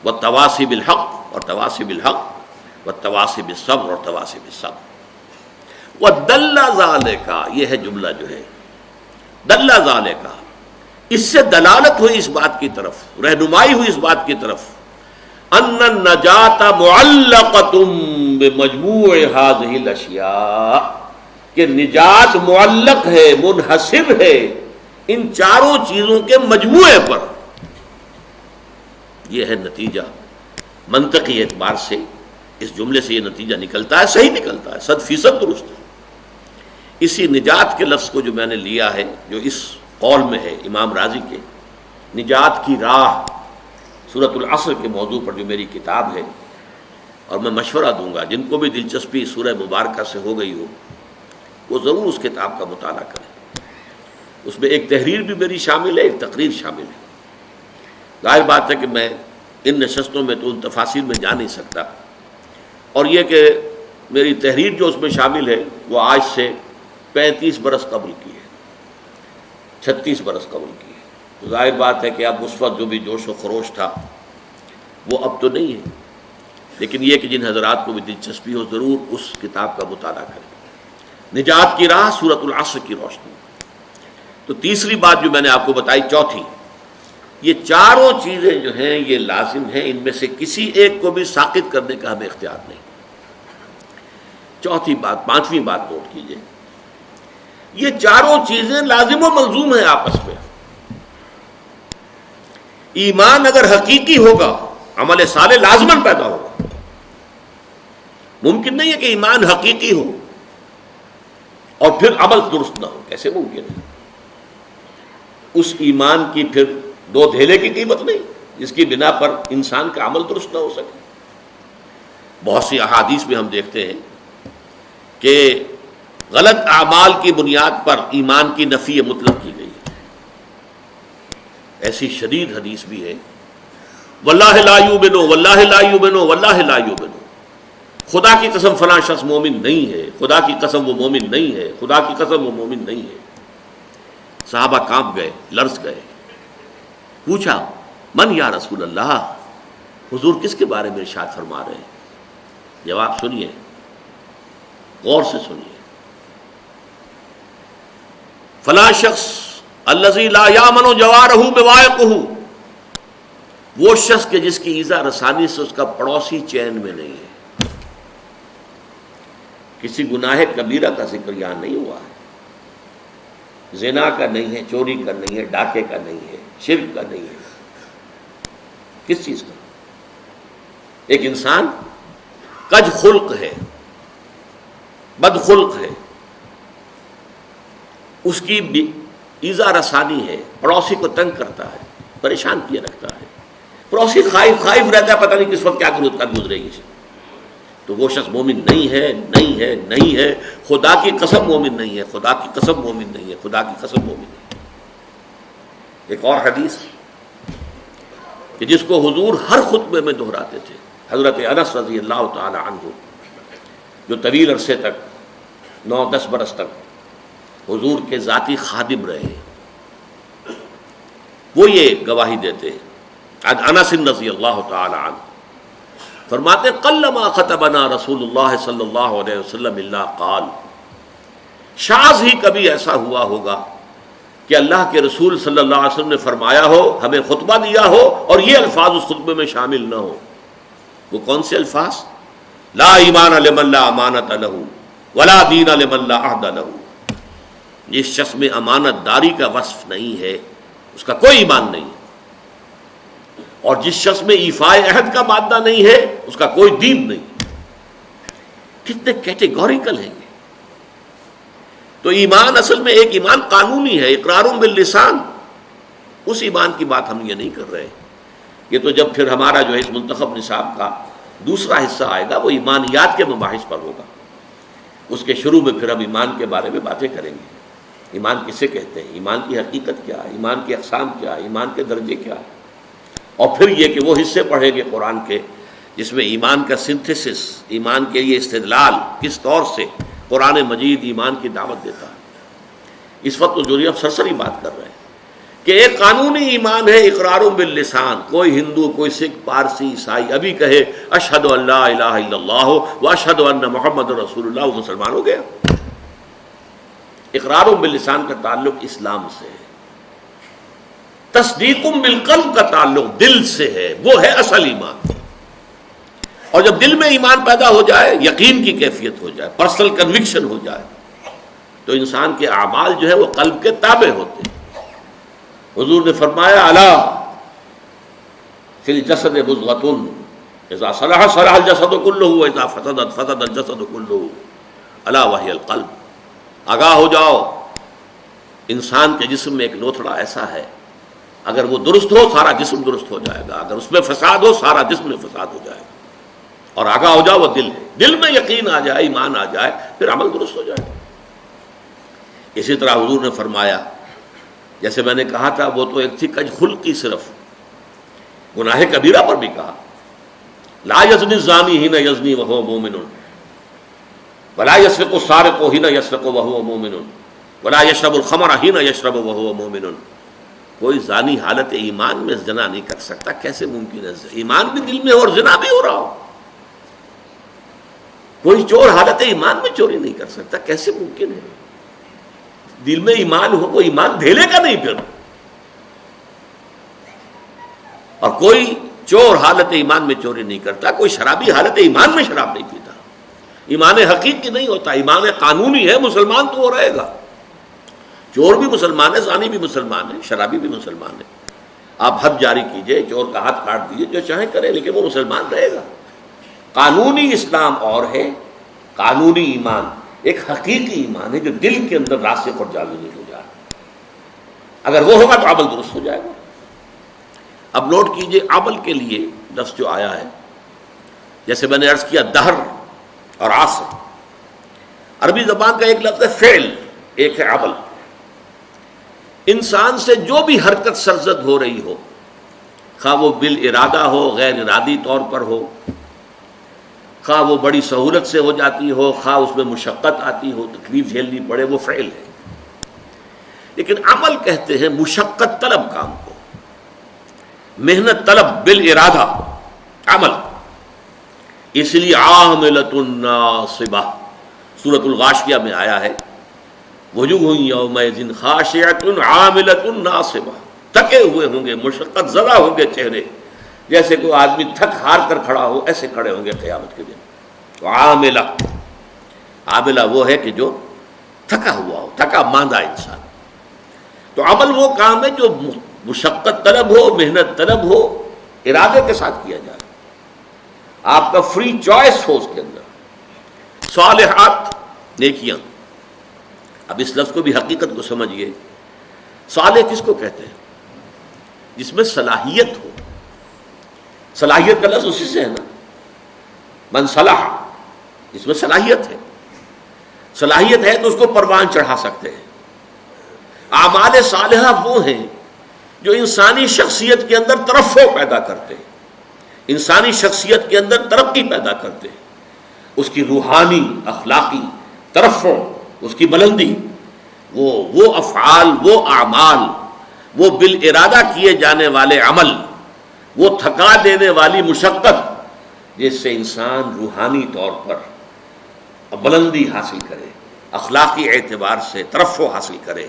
والتواصی بالحق، اور تواصی بالحق، والتواصی بالصبر، اور تواصی بالصبر، ودل ذالک، یہ ہے جملہ جو ہے دل ذالک، اس سے دلالت ہوئی اس بات کی طرف، رہنمائی ہوئی اس بات کی طرف، ان النجات معلقۃ بمجموع هذه الاشیاء، کہ نجات معلق ہے، منحصر ہے ان 4 چیزوں کے مجموعے پر۔ یہ ہے نتیجہ، منطقی اعتبار سے اس جملے سے یہ نتیجہ نکلتا ہے، صحیح نکلتا ہے، 100% درست ہے۔ اسی نجات کے لفظ کو جو میں نے لیا ہے، جو اس قول میں ہے امام راضی کے، نجات کی راہ، سورۃ العصر کے موضوع پر جو میری کتاب ہے، اور میں مشورہ دوں گا جن کو بھی دلچسپی سورہ مبارکہ سے ہو گئی ہو وہ ضرور اس کتاب کا مطالعہ کریں۔ اس میں ایک تحریر بھی میری شامل ہے، ایک تقریر شامل ہے۔ ظاہر بات ہے کہ میں ان نشستوں میں تو ان تفاصیل میں جا نہیں سکتا، اور یہ کہ میری تحریر جو اس میں شامل ہے وہ آج سے 35 برس قبل کی ہے، 36 برس قبل کی ہے، تو ظاہر بات ہے کہ اب اس وقت جو بھی جوش و خروش تھا وہ اب تو نہیں ہے، لیکن یہ کہ جن حضرات کو بھی دلچسپی ہو ضرور اس کتاب کا مطالعہ کریں۔ نجات کی راہ، سورۃ العصر کی روشنی۔ تو تیسری بات جو میں نے آپ کو بتائی، چوتھی، یہ 4 چیزیں جو ہیں یہ لازم ہیں، ان میں سے کسی ایک کو بھی ساقط کرنے کا ہمیں اختیار نہیں۔ چوتھی بات، 5ویں بات نوٹ کیجئے، یہ 4 چیزیں لازم و ملزوم ہیں آپس میں۔ ایمان اگر حقیقی ہوگا، عمل صالح لازماً پیدا ہوگا۔ ممکن نہیں ہے کہ ایمان حقیقی ہو اور پھر عمل درست نہ ہو، کیسے ممکن ہے؟ اس ایمان کی پھر 2 دھیلے کی قیمت نہیں جس کی بنا پر انسان کا عمل درست نہ ہو سکے۔ بہت سی احادیث میں ہم دیکھتے ہیں کہ غلط اعمال کی بنیاد پر ایمان کی نفی مطلق کی گئی ہے۔ ایسی شدید حدیث بھی ہے، واللہ لا یؤمنو، واللہ لا یؤمنو، واللہ لا یؤمنو، خدا کی قسم فلاں شخص مومن نہیں ہے، خدا کی قسم وہ مومن نہیں ہے، خدا کی قسم وہ مومن نہیں ہے۔ صحابہ کانپ گئے، لرز گئے، پوچھا من یا رسول اللہ، حضور کس کے بارے میں ارشاد فرما رہے ہیں؟ جواب سنیے، غور سے سنیے، فلاں شخص الذی لا یامن جوارہ بوائقہ، وہ شخص کہ جس کی ایذا رسانی سے اس کا پڑوسی چین میں نہیں ہے۔ کسی گناہ کبیرہ کا ذکر یہاں نہیں ہوا ہے، زنا کا نہیں ہے، چوری کا نہیں ہے، ڈاکے کا نہیں ہے، شرک کا نہیں ہے، کس چیز کا؟ ایک انسان کج خلق ہے، بد خلق ہے، اس کی ایذا رسانی ہے، پڑوسی کو تنگ کرتا ہے، پریشان کیے رکھتا ہے، پڑوسی خائف رہتا ہے، پتہ نہیں کس وقت کیا گزرے گی، تو وہ شخص مومن نہیں ہے، نہیں ہے، نہیں ہے، خدا کی قسم مومن نہیں ہے، خدا کی قسم مومن نہیں ہے، خدا کی قسم مومن نہیں ہے۔ ایک اور حدیث کہ جس کو حضور ہر خطبے میں دہراتے تھے، حضرت انس رضی اللہ تعالی عنہ، جو طویل عرصے تک 9-10 برس تک حضور کے ذاتی خادم رہے، وہ یہ گواہی دیتے ہیں۔ انس رضی اللہ تعالی عنہ فرماتے قلما خطبنا رسول اللہ صلی اللہ علیہ وسلم الا قال، شاذ ہی کبھی ایسا ہوا ہوگا کہ اللہ کے رسول صلی اللہ علیہ وسلم نے فرمایا ہو، ہمیں خطبہ دیا ہو اور یہ الفاظ اس خطبے میں شامل نہ ہو۔ وہ کون سے الفاظ؟ لا ایمان لمن لا امانت لہ ولا دین لمن لا عہد لہ، جس شخص میں امانت داری کا وصف نہیں ہے اس کا کوئی ایمان نہیں، اور جس شخص میں ایفائے عہد کا مادہ نہیں ہے اس کا کوئی دین نہیں. کتنے کیٹیگوریکل ہیں یہ. تو ایمان اصل میں ایک ایمان قانونی ہے، اقرار باللسان. اس ایمان کی بات ہم یہ نہیں کر رہے. یہ تو جب پھر ہمارا جو ہے اس منتخب نصاب کا دوسرا حصہ آئے گا وہ ایمانیات کے مباحث پر ہوگا. اس کے شروع میں پھر ہم ایمان کے بارے میں باتیں کریں گے. ایمان کسے کہتے ہیں، ایمان کی حقیقت کیا ہے، ایمان کی اقسام کیا ہے، ایمان کے درجے کیا ہے. اور پھر یہ کہ وہ حصے پڑھیں گے قرآن کے جس میں ایمان کا سنتھسس، ایمان کے یہ استدلال کس طور سے قرآن مجید ایمان کی دعوت دیتا ہے. اس وقت تو جو ہم سرسری بات کر رہے ہیں کہ ایک قانونی ایمان ہے اقرار باللسان. کوئی ہندو، کوئی سکھ، پارسی، عیسائی ابھی کہے اشہد ان لا الہ الا اللہ و اشہد ان محمد رسول اللہ، وہ مسلمان ہو گیا. اقرار باللسان کا تعلق اسلام سے ہے، تصدیق بالقلب کا تعلق دل سے ہے، وہ ہے اصل ایمان. اور جب دل میں ایمان پیدا ہو جائے، یقین کی کیفیت ہو جائے، پرسنل کنوکشن ہو جائے، تو انسان کے اعمال جو ہے وہ قلب کے تابع ہوتے ہیں. حضور نے فرمایا الا فی الجسد مضغۃ اذا صلح صلح الجسد كلہ واذا فسدت فسد الجسد كلہ الا وهي القلب. آگاہ ہو جاؤ، انسان کے جسم میں ایک لوتھڑا ایسا ہے، اگر وہ درست ہو سارا جسم درست ہو جائے گا، اگر اس میں فساد ہو سارا جسم میں فساد ہو جائے گا. اور آگاہ ہو جاؤ وہ دل ہے. دل میں یقین آ جائے، ایمان آ جائے، پھر عمل درست ہو جائے. اسی طرح حضور نے فرمایا، جیسے میں نے کہا تھا وہ تو ایک تھی کج خلقی، صرف گناہ کبیرہ پر بھی کہا لا یزنی الزانی حین یزنی وہو مومن ولا یسرق السارق حین یسرق وہو مومن ولا یشرب الخمر حین یشرب وہو مومن. کوئی زانی حالت ایمان میں زنا نہیں کر سکتا. کیسے ممکن ہے؟ ایمان بھی دل میں ہو اور زنا بھی ہو رہا ہو. کوئی چور حالت ایمان میں چوری نہیں کر سکتا. کیسے ممکن ہے؟ دل میں ایمان ہو، وہ ایمان دھیلے کا نہیں پھر. اور کوئی چور حالت ایمان میں چوری نہیں کرتا، کوئی شرابی حالت ایمان میں شراب نہیں پیتا. ایمان حقیقی نہیں ہوتا، ایمان قانونی ہے. مسلمان تو وہ رہے گا. چور بھی مسلمان ہے، زانی بھی مسلمان ہے، شرابی بھی مسلمان ہے. آپ حد جاری کیجئے، چور کا ہاتھ کاٹ دیجئے، جو چاہے کرے، لیکن وہ مسلمان رہے گا. قانونی اسلام اور ہے، قانونی ایمان ایک حقیقی ایمان ہے جو دل کے اندر راسخ اور جاوید ہو جائے. اگر وہ ہوگا تو عمل درست ہو جائے گا. اب نوٹ کیجئے عمل کے لیے لفظ جو آیا ہے، جیسے میں نے عرض کیا دہر اور عصر، عربی زبان کا ایک لفظ ہے فعل، ایک ہے عمل. انسان سے جو بھی حرکت سرزد ہو رہی ہو، خواہ وہ بالارادہ ہو، غیر ارادی طور پر ہو، خواہ وہ بڑی سہولت سے ہو جاتی ہو، خواہ اس میں مشقت آتی ہو، تکلیف جھیلنی پڑے، وہ فعل ہے. لیکن عمل کہتے ہیں مشقت طلب کام کو، محنت طلب بالارادہ عمل. اس لیے عاملۃ ناصبہ سورۃ الغاشیہ میں آیا ہے وجوہ یومئذ خاشعۃ عاملۃ ناصبہ. تھکے ہوئے ہوں گے، مشقت زدہ ہوں گے چہرے، جیسے کوئی آدمی تھک ہار کر کھڑا ہو، ایسے کھڑے ہوں گے قیامت کے دن. تو عاملہ، عاملہ وہ ہے کہ جو تھکا ہوا ہو، تھکا ماندہ انسان. تو عمل وہ کام ہے جو مشقت طلب ہو، محنت طلب ہو، ارادے کے ساتھ کیا جائے، آپ کا فری چوائس ہو اس کے اندر. صالحات نیکیاں. اب اس لفظ کو بھی حقیقت کو سمجھیے. صالح کس کو کہتے ہیں؟ جس میں صلاحیت ہو. صلاحیت کا لفظ اسی سے ہے نا، من صلح، جس میں صلاحیت ہے. صلاحیت ہے تو اس کو پروان چڑھا سکتے ہیں. اعمال صالحہ وہ ہیں جو انسانی شخصیت کے اندر ترفع پیدا کرتے ہیں، انسانی شخصیت کے اندر ترقی پیدا کرتے ہیں، اس کی روحانی اخلاقی ترفع، اس کی بلندی. وہ افعال، وہ اعمال، وہ بالارادہ کیے جانے والے عمل، وہ تھکا دینے والی مشقت جس سے انسان روحانی طور پر بلندی حاصل کرے، اخلاقی اعتبار سے ترفع حاصل کرے،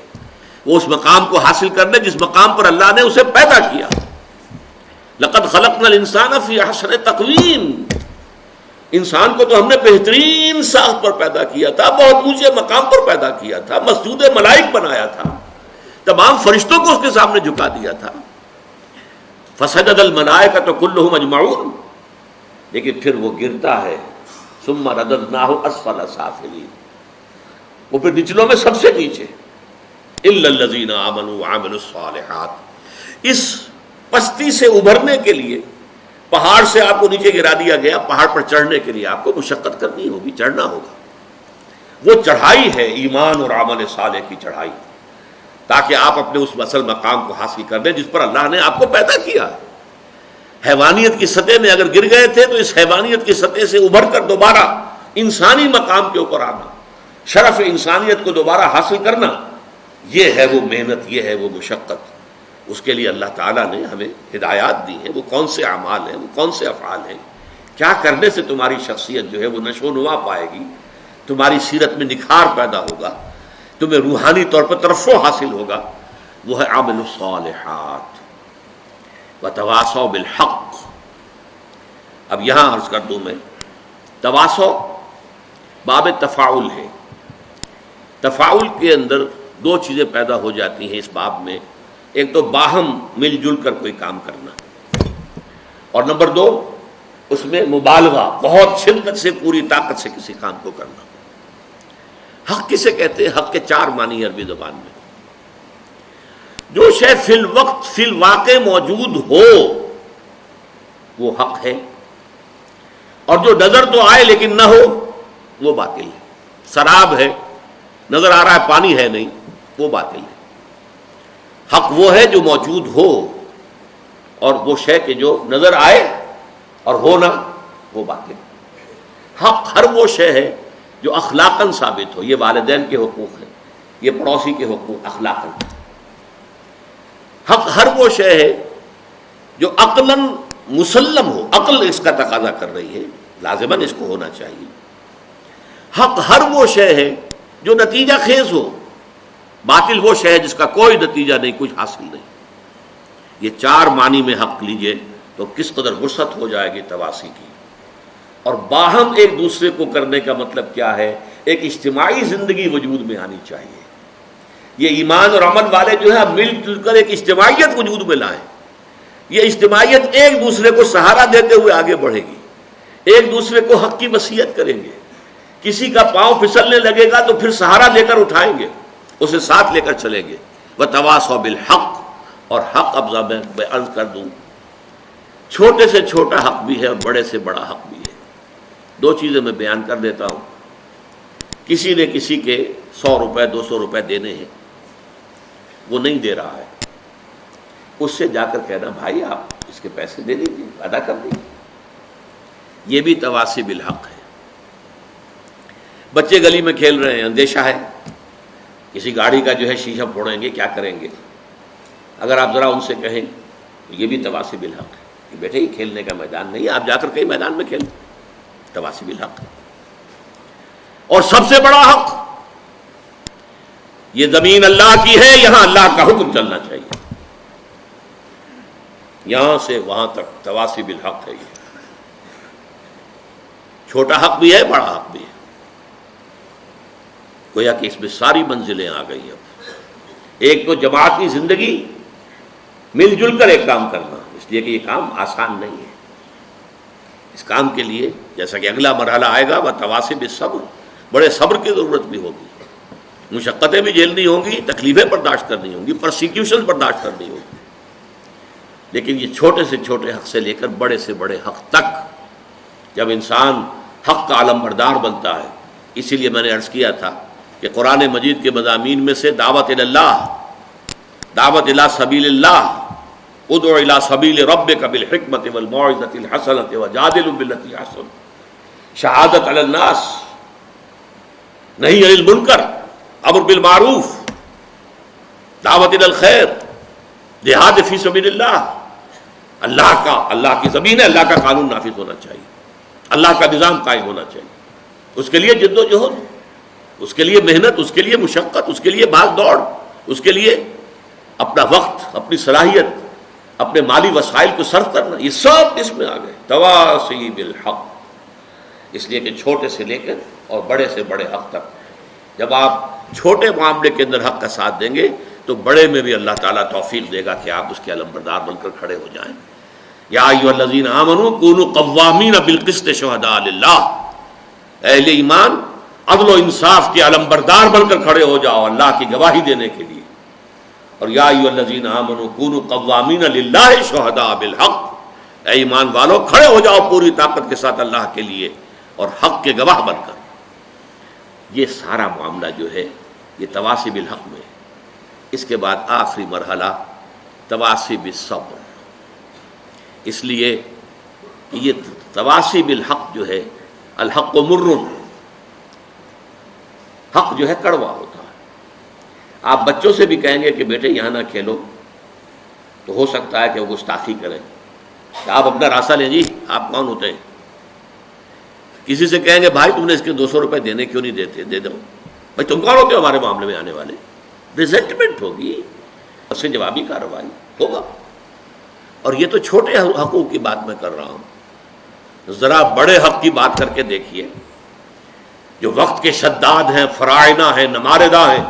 وہ اس مقام کو حاصل کرنے جس مقام پر اللہ نے اسے پیدا کیا. لقد خلقنا الانسان فی احسن تقویم. انسان کو تو ہم نے بہترین ساخت پر پیدا کیا تھا، بہت اونچے مقام پر پیدا کیا تھا، مسجود ملائک بنایا تھا، تمام فرشتوں کو اس کے سامنے جھکا دیا تھا. فسجد الملائکۃ کلھم اجمعون، لیکن پھر وہ گرتا ہے ثم رددناہ اسفل سافلین، وہ پھر نچلوں میں سب سے نیچے، الا الذین آمنوا وعملوا الصالحات۔ اس پستی سے ابھرنے کے لیے پہاڑ سے آپ کو نیچے گرا دیا گیا، پہاڑ پر چڑھنے کے لیے آپ کو مشقت کرنی ہوگی، چڑھنا ہوگا۔ وہ چڑھائی ہے ایمان اور عمل صالح کی چڑھائی، تاکہ آپ اپنے اس اصل مقام کو حاصل کر لیں جس پر اللہ نے آپ کو پیدا کیا ہے۔ حیوانیت کی سطح میں اگر گر گئے تھے تو اس حیوانیت کی سطح سے ابھر کر دوبارہ انسانی مقام کے اوپر آنا، شرف انسانیت کو دوبارہ حاصل کرنا، یہ ہے وہ محنت، یہ ہے وہ مشقت۔ اس کے لیے اللہ تعالیٰ نے ہمیں ہدایات دی ہیں، وہ کون سے اعمال ہیں، وہ کون سے افعال ہیں، کیا کرنے سے تمہاری شخصیت جو ہے وہ نشو و نما پائے گی، تمہاری سیرت میں نکھار پیدا ہوگا، تمہیں روحانی طور پر ترفع حاصل ہوگا، وہ ہے عمل الصالحات وتواصوا بالحق۔ اب یہاں عرض کر دوں میں، تواصو باب تفاعل ہے، تفاعل کے اندر دو چیزیں پیدا ہو جاتی ہیں اس باب میں، ایک تو باہم مل جل کر کوئی کام کرنا، اور نمبر دو اس میں مبالغہ، بہت شدت سے پوری طاقت سے کسی کام کو کرنا۔ حق کسے کہتے ہیں؟ حق کے چار معنی عربی زبان میں، جو شے فی الوقت فی الواقع موجود ہو وہ حق ہے، اور جو نظر تو آئے لیکن نہ ہو وہ باطل ہے۔ سراب ہے، نظر آ رہا ہے پانی ہے نہیں، وہ باطل ہے۔ حق وہ ہے جو موجود ہو، اور وہ شے کہ جو نظر آئے اور ہو نہ، وہ باطل ہے۔ حق ہر وہ شے ہے جو اخلاقاً ثابت ہو، یہ والدین کے حقوق ہیں، یہ پڑوسی کے حقوق اخلاقاً۔ حق ہر وہ شے ہے جو عقلاً مسلم ہو، عقل اس کا تقاضا کر رہی ہے، لازماً اس کو ہونا چاہیے۔ حق ہر وہ شے ہے جو نتیجہ خیز ہو، باطل وہ شے ہے جس کا کوئی نتیجہ نہیں، کچھ حاصل نہیں۔ یہ چار معنی میں حق لیجئے تو کس قدر وسعت ہو جائے گی تواصی کی۔ اور باہم ایک دوسرے کو کرنے کا مطلب کیا ہے؟ ایک اجتماعی زندگی وجود میں آنی چاہیے۔ یہ ایمان اور عمل والے جو ہے مل جل کر ایک اجتماعیت وجود میں لائیں۔ یہ اجتماعیت ایک دوسرے کو سہارا دیتے ہوئے آگے بڑھے گی، ایک دوسرے کو حق کی وصیت کریں گے۔ کسی کا پاؤں پھسلنے لگے گا تو پھر سہارا لے کر اٹھائیں گے، اسے ساتھ لے کر چلیں گے۔ وتواصوا بالحق، اور حق اب میں عرض کر دوں، چھوٹے سے چھوٹا حق بھی ہے اور بڑے سے بڑا حق بھی ہے۔ دو چیزیں میں بیان کر دیتا ہوں۔ کسی نے کسی کے 100 روپے 200 روپے دینے ہیں، وہ نہیں دے رہا ہے، اس سے جا کر کہنا بھائی آپ اس کے پیسے دے دیجیے، ادا کر دیجیے، یہ بھی تواصی بالحق ہے۔ بچے گلی میں کھیل رہے ہیں، اندیشہ ہے کسی گاڑی کا جو ہے شیشہ پھوڑیں گے، کیا کریں گے؟ اگر آپ ذرا ان سے کہیں تو یہ بھی تواصی بالحق ہے کہ بیٹے یہ کھیلنے کا میدان نہیں ہے، آپ جا کر کہیں میدان میں کھیلیں، تواصی بالحق ہے۔ اور سب سے بڑا حق، یہ زمین اللہ کی ہے، یہاں اللہ کا حکم چلنا چاہیے، یہاں سے وہاں تک تواصی بالحق ہے۔ یہ چھوٹا حق بھی ہے، بڑا حق بھی ہے، گویا کہ اس میں ساری منزلیں آ گئی ہیں۔ ایک تو جماعتی زندگی، مل جل کر ایک کام کرنا، اس لیے کہ یہ کام آسان نہیں ہے۔ اس کام کے لیے جیسا کہ اگلا مرحلہ آئے گا، وہ تواصی بالصبر، بڑے صبر کی ضرورت بھی ہوگی، مشقتیں بھی جھیلنی ہوں گی، تکلیفیں برداشت کرنی ہوں گی، پرسیکیوشن برداشت کرنی ہوگی۔ لیکن یہ چھوٹے سے چھوٹے حق سے لے کر بڑے سے بڑے حق تک جب انسان حق کا علم بردار بنتا ہے، اسی لیے میں نے عرض کیا تھا کہ قرآن مجید کے مضامین میں سے دعوت اللہ، دعوت الی سبیل اللہ، ادع الی سبیل ربک بالحکمۃ والموعظۃ الحسنۃ وجادلهم بالتي احسن، شہادت علی الناس، نہی عن المنکر، امر بالمعروف، دعوت الی الخیر، جہاد فی سبیل اللہ۔ اللہ کی زمین ہے، اللہ کا قانون نافذ ہونا چاہیے، اللہ کا نظام قائم ہونا چاہیے۔ اس کے لیے جد و جہد، اس کے لیے محنت، اس کے لیے مشقت، اس کے لیے بھاگ دوڑ، اس کے لیے اپنا وقت، اپنی صلاحیت، اپنے مالی وسائل کو صرف کرنا، یہ سب اس میں آ گئے، تواصی بالحق۔ اس لیے کہ چھوٹے سے لے کر اور بڑے سے بڑے حق تک جب آپ چھوٹے معاملے کے اندر حق کا ساتھ دیں گے تو بڑے میں بھی اللہ تعالیٰ توفیق دے گا کہ آپ اس کے علمبردار بن کر کھڑے ہو جائیں. یا ایھا الذین آمنوا کونوا قوامین بالقسط شہداء للہ، اہل ایمان عدل و انصاف کے علمبردار بن کر کھڑے ہو جاؤ اللہ کی گواہی دینے کے لیے. اور یا ایھا الذین آمنوا کونوا قوامین للہ شہداء بالحق، اے ایمان والو کھڑے ہو جاؤ پوری طاقت کے ساتھ اللہ کے لیے اور حق کے گواہ بن کر. یہ سارا معاملہ جو ہے یہ تواصی بالحق میں ہے. اس کے بعد آخری مرحلہ تواصی بالصبر. اس لیے کہ یہ تواصی بالحق جو ہے، الحق مر، حق جو ہے کڑوا ہوتا ہے. آپ بچوں سے بھی کہیں گے کہ بیٹے یہاں نہ کھیلو تو ہو سکتا ہے کہ وہ گستاخی کریں کہ آپ اپنا راستہ لیں. جی آپ کون ہوتے ہیں؟ کسی سے کہیں گے بھائی تم نے اس کے 200 روپے دینے کیوں نہیں دیتے، دے دو. بھائی تم کون ہوتے ہو ہمارے معاملے میں آنے والے؟ ریزنٹمنٹ ہوگی، اس سے جوابی کارروائی ہوگا. اور یہ تو چھوٹے حقوق کی بات میں کر رہا ہوں، ذرا بڑے حق کی بات کر کے دیکھیے. جو وقت کے شداد ہیں، فرائض ہیں، نماردہ ہیں،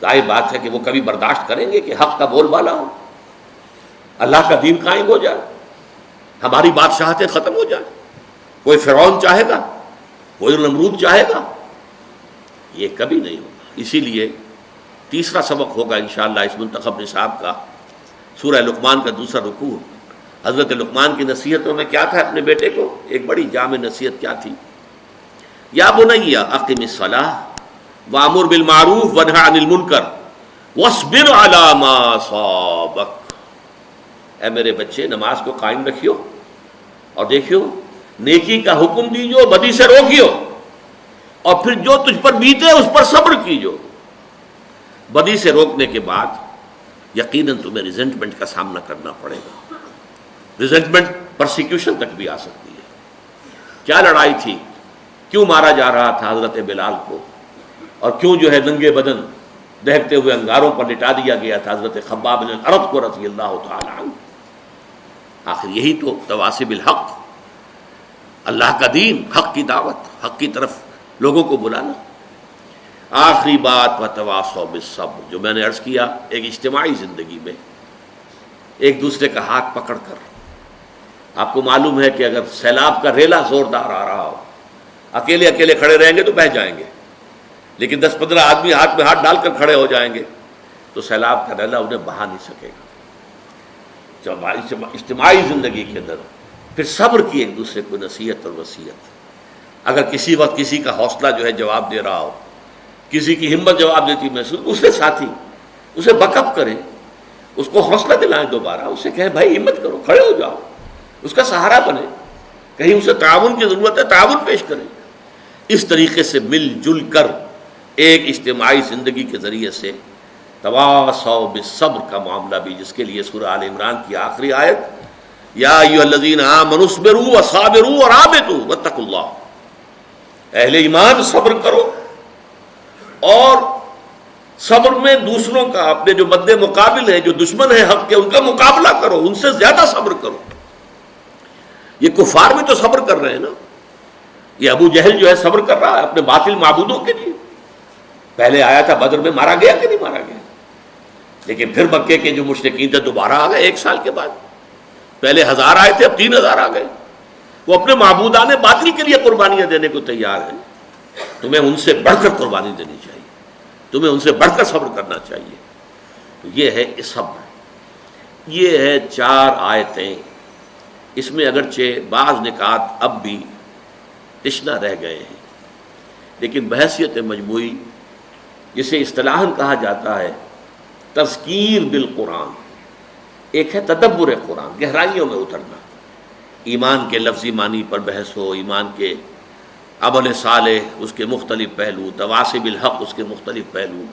ظاہر بات ہے کہ وہ کبھی برداشت کریں گے کہ حق کا بول بالا ہو، اللہ کا دین قائم ہو جائے، ہماری بادشاہتیں ختم ہو جائیں. کوئی فرعون چاہے گا، کوئی نمرود چاہے گا، یہ کبھی نہیں ہوگا. اسی لیے تیسرا سبق ہوگا انشاءاللہ اس منتخب نصاب کا، سورہ لقمان کا دوسرا رکوع. حضرت لقمان کی نصیحتوں میں کیا تھا اپنے بیٹے کو؟ ایک بڑی جامع نصیحت کیا تھی؟ یا بنی اقم الصلاۃ وامر بالمعروف وانھ عن المنکر واصبر علی ما اصابک. اے میرے بچے نماز کو قائم رکھیو اور دیکھیو نیکی کا حکم دیجو، بدی سے روکیو، اور پھر جو تجھ پر بیتے اس پر صبر کیجو. بدی سے روکنے کے بعد یقیناً تمہیں ریزنٹمنٹ کا سامنا کرنا پڑے گا. ریزنٹمنٹ پرسیکیوشن تک بھی آ سکتی ہے. کیا لڑائی تھی؟ کیوں مارا جا رہا تھا حضرت بلال کو، اور کیوں جو ہے ننگے بدن دہکتے ہوئے انگاروں پر لٹا دیا گیا تھا حضرت خباب بن الارت کو رضی اللہ تعالی عنہ. آخر یہی تو تواصی بالحق، اللہ کا دین، حق کی دعوت، حق کی طرف لوگوں کو بلانا. آخری بات وتواصوا بالصبر، جو میں نے عرض کیا، ایک اجتماعی زندگی میں ایک دوسرے کا ہاتھ پکڑ کر. آپ کو معلوم ہے کہ اگر سیلاب کا ریلا زوردار آ رہا ہو، اکیلے اکیلے کھڑے رہیں گے تو بہہ جائیں گے، لیکن 10-15 آدمی ہاتھ میں ہاتھ ڈال کر کھڑے ہو جائیں گے تو سیلاب کا ریلا انہیں بہا نہیں سکے گا. جب اجتماعی زندگی کے اندر پھر صبر کی ایک دوسرے کو نصیحت اور وصیت. اگر کسی وقت کسی کا حوصلہ جو ہے جواب دے رہا ہو، کسی کی ہمت جواب دیتی محسوس، دوسرے ساتھی اسے بک اپ کریں، اس کو حوصلہ دلائیں، دوبارہ اسے کہیں بھائی ہمت کرو، کھڑے ہو جاؤ، اس کا سہارا بنے. کہیں اسے تعاون کی ضرورت ہے، تعاون پیش کریں. اس طریقے سے مل جل کر ایک اجتماعی زندگی کے ذریعے سے تواصوا بالصبر کا معاملہ بھی، جس کے لیے سورہ آل عمران کی آخری آیت یا ایھا الذین آمنوا اصبروا وصابروا ورابطوا واتقوا اللہ. اہل ایمان صبر کرو، اور صبر میں دوسروں کا، اپنے جو مد مقابل ہیں، جو دشمن ہیں حق کے، ان کا مقابلہ کرو، ان سے زیادہ صبر کرو. یہ کفار بھی تو صبر کر رہے ہیں نا. یہ ابو جہل جو ہے صبر کر رہا ہے اپنے باطل معبودوں کے لیے. پہلے آیا تھا بدر میں، مارا گیا کہ نہیں مارا گیا؟ لیکن پھر مکے کے جو مشرکین تھے دوبارہ آ گئے 1 سال کے بعد. پہلے 1000 آئے تھے، اب 3000 آ گئے. وہ اپنے معبودان باطل کے لیے قربانیاں دینے کو تیار ہیں. تمہیں ان سے بڑھ کر قربانی دینی چاہیے، تمہیں ان سے بڑھ کر صبر کرنا چاہیے. تو یہ ہے صبر. یہ ہے 4 آیتیں. اس میں اگرچہ بعض نکات اب بھی تشنا رہ گئے ہیں، لیکن بحیثیت مجموعی جسے اصطلاحاً کہا جاتا ہے تذکیر بالقرآن، ایک ہے تدبر قرآن، گہرائیوں میں اترنا. ایمان کے لفظی معنی پر بحث ہو، ایمان کے عمل صالح اس کے مختلف پہلو، تواصی بالحق اس کے مختلف پہلو،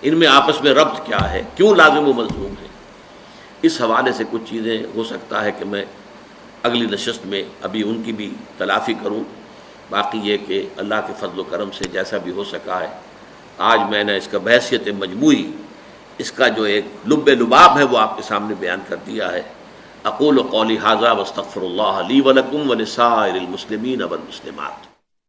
ان میں آپس میں ربط کیا ہے، کیوں لازم و ملزوم ہے. اس حوالے سے کچھ چیزیں ہو سکتا ہے کہ میں اگلی نشست میں ابھی ان کی بھی تلافی کروں. باقی یہ کہ اللہ کے فضل و کرم سے جیسا بھی ہو سکا ہے، آج میں نے اس کا بحیثیت مجموعی اس کا جو ایک لب لباب ہے وہ آپ کے سامنے بیان کر دیا ہے. اقول قولی ھذا واستغفر اللہ لی ولکم ولسائر المسلمین والمسلمات.